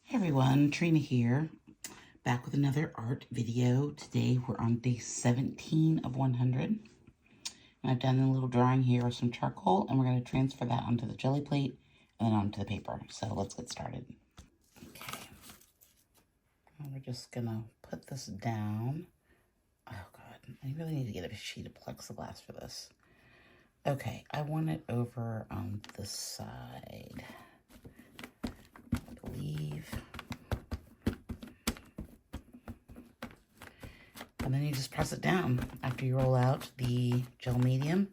Hey everyone, Trina here, back with another art video. Today we're on day 17 of 100. And I've done a little drawing here with some charcoal, and we're going to transfer that onto the Gelli plate and then onto the paper. So let's get started. Okay, and we're just going to put this down. Oh god, I really need to get a sheet of plexiglass for this. Okay, I want it over on this side, I believe. And then you just press it down after you roll out the gel medium.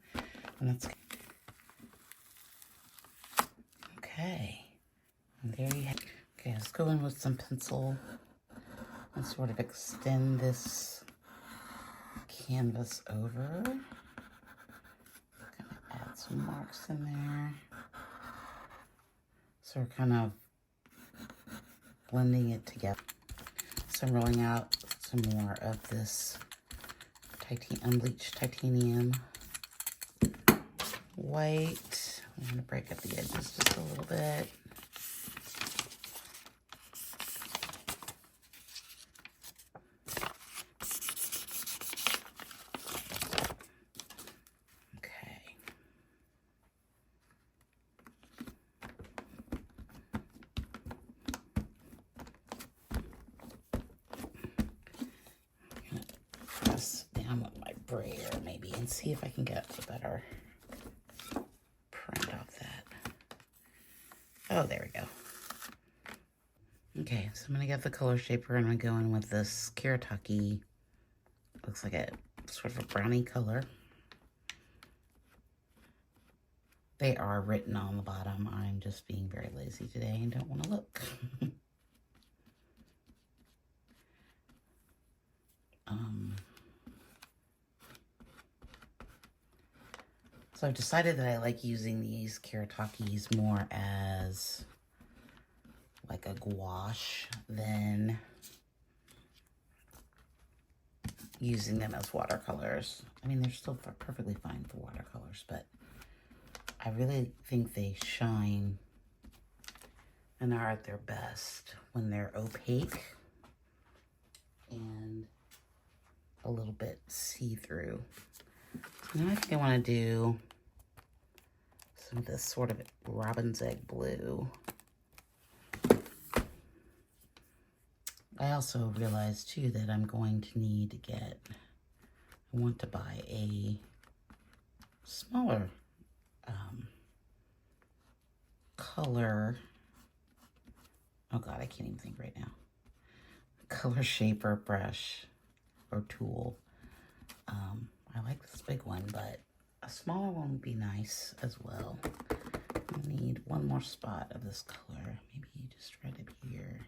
And that's okay. And there you have. Okay, let's go in with some pencil and sort of extend this canvas over. Gonna add some marks in there. So we're kind of blending it together. So I'm rolling out some more of this unbleached titanium white. I'm going to break up the edges just a little bit. Okay. Press down with my brayer maybe and see if I can get a better print off that. Oh, there we go. Okay, so I'm gonna get the color shaper and I'm gonna go in with this Karataki. Looks like a sort of a brownie color. They are written on the bottom. I'm just being very lazy today and don't want to look. So I've decided that I like using these Karatakis more as like a gouache than using them as watercolors. I mean, they're still perfectly fine for watercolors, but I really think they shine and are at their best when they're opaque and a little bit see-through. Now I think I want to do some of this sort of robin's egg blue. I also realized too that I'm going to need to I want to buy a smaller color. Oh god, I can't even think right now. Color shaper brush or tool. I like this big one, but a smaller one would be nice as well. I need one more spot of this color. Maybe just right up here.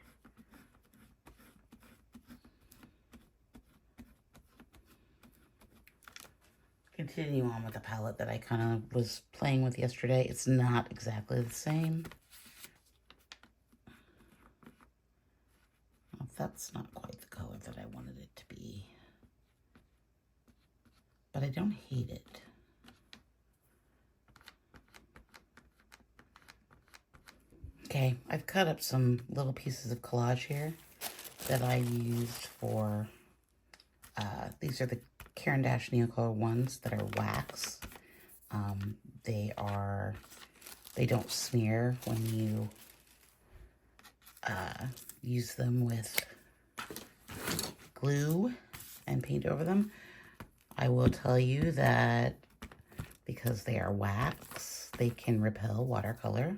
Continue on with the palette that I kind of was playing with yesterday. It's not exactly the same. Well, that's not quite the color that I wanted it to be. But I don't hate it. Okay, I've cut up some little pieces of collage here that I used for, these are the Caran Neocolor ones that are wax. They don't smear when you use them with glue and paint over them. I will tell you that because they are wax, they can repel watercolor.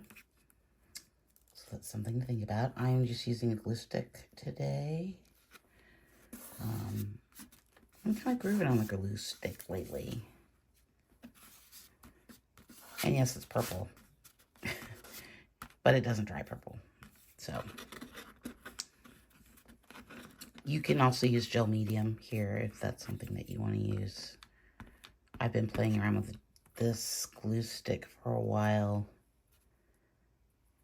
So that's something to think about. I'm just using a glue stick today. I'm kind of grooving on the glue stick lately. And yes, it's purple. But it doesn't dry purple. So you can also use gel medium here if that's something that you want to use. I've been playing around with this glue stick for a while.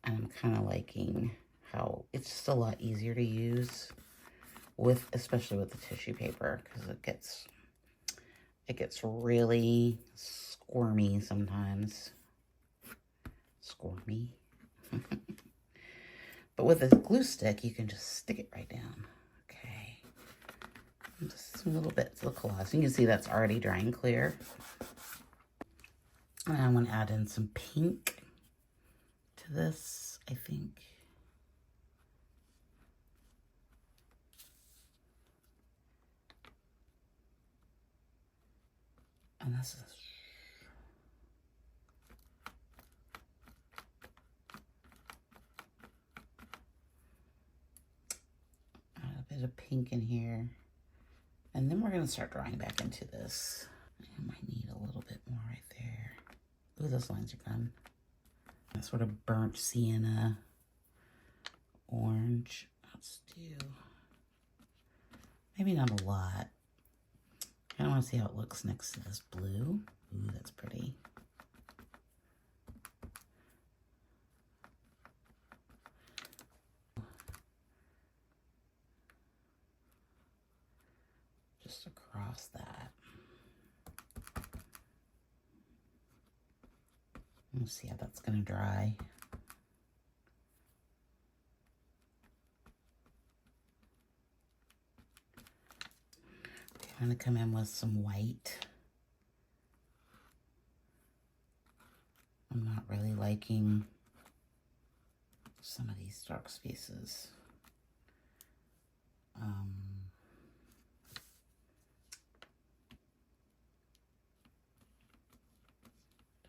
And I'm kind of liking how it's just a lot easier to use with, especially with the tissue paper, because it gets really squirmy sometimes. Squirmy. But with a glue stick, you can just stick it right down. Okay. And just some little bits of collage. You can see that's already drying clear. And I want to add in some pink to this, I think. And this is a bit of pink in here. And then we're going to start drawing back into this. I might need a little bit more right there. Ooh, those lines are done. That sort of burnt sienna orange. Let's do maybe not a lot. I don't want to see how it looks next to this blue. Ooh, that's pretty. Just across that. We'll see how that's going to dry. Okay, I'm going to come in with some white. I'm not really liking some of these dark spaces.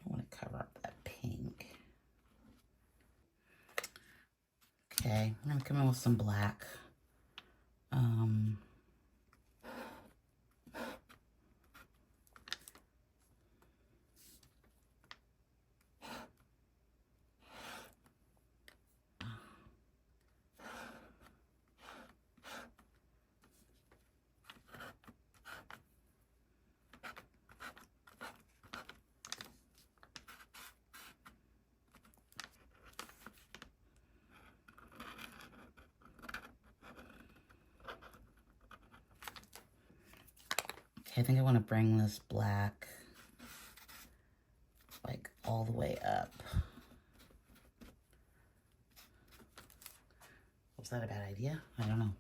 Don't want to cover up that pink. Okay, I'm going to come in with some black. I think I want to bring this black like all the way up. Was that a bad idea? I don't know.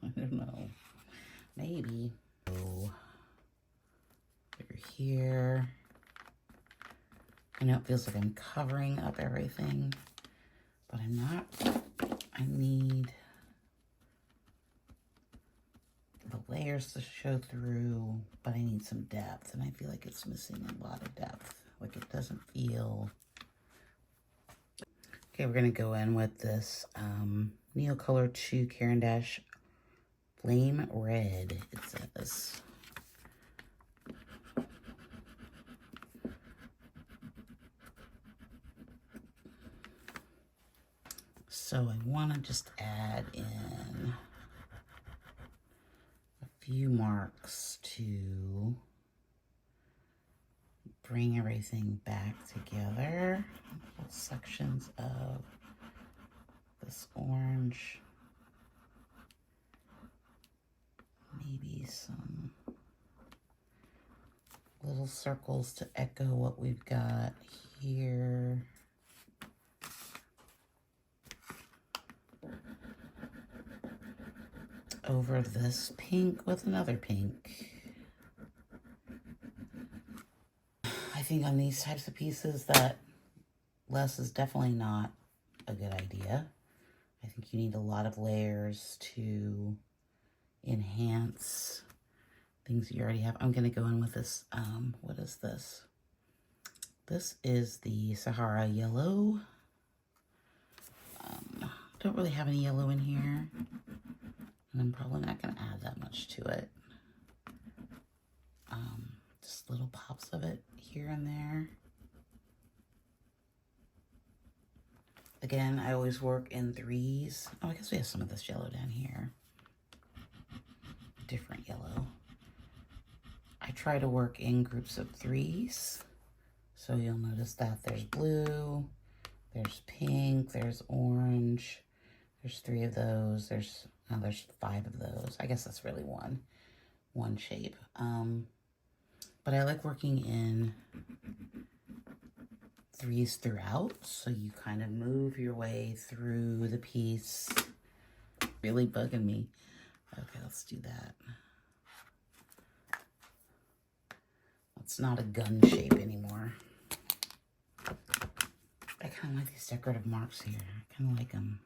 I don't know. Maybe. Oh, over here. I know it feels like I'm covering up everything, but I'm not. I need the layers to show through, but I need some depth, and I feel like it's missing a lot of depth. Like it doesn't feel... Okay, we're gonna go in with this Neocolor 2 Caran Dash Flame Red, it says. So I wanna just add in a few marks to bring everything back together. Little sections of this orange. Maybe some little circles to echo what we've got here. Over this pink with another pink. I think on these types of pieces that less is definitely not a good idea. I think you need a lot of layers to enhance things you already have. I'm going to go in with this, what is this? This is the Sahara Yellow. Don't really have any yellow in here, and I'm probably not going to add that much to it. Just little pops of it here and there. Again, I always work in threes. Oh, I guess we have some of this yellow down here. Different yellow. I try to work in groups of threes. So you'll notice that there's blue, there's pink, there's orange, there's 3 of those, there's 5 of those. I guess that's really one shape. But I like working in threes throughout, so you kind of move your way through the piece. Really bugging me. Okay, let's do that. It's not a gun shape anymore. I kind of like these decorative marks here. I kind of like them.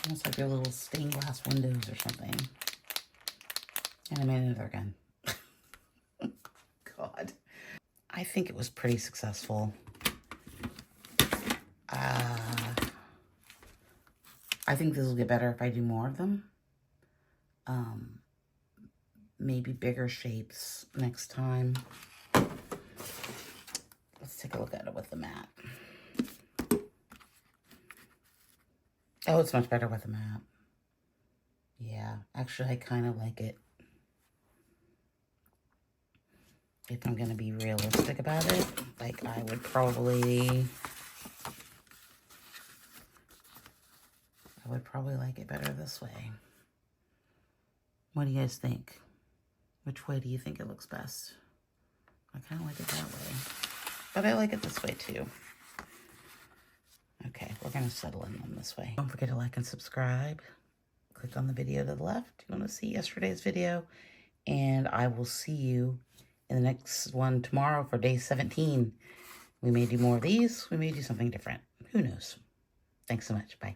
Almost like they're little stained glass windows or something. And I made another gun. God. I think it was pretty successful. I think this will get better if I do more of them. Maybe bigger shapes next time. Let's take a look at it with the mat. Oh, it's much better with the mat. Yeah, actually, I kind of like it. If I'm going to be realistic about it, like, I would probably like it better this way. What do you guys think? Which way do you think it looks best? I kind of like it that way, but I like it this way too. Okay, we're going to settle in on this way. Don't forget to like and subscribe. Click on the video to the left. You want to see yesterday's video, and I will see you in the next one tomorrow for day 17. We may do more of these. We may do something different. Who knows? Thanks so much. Bye.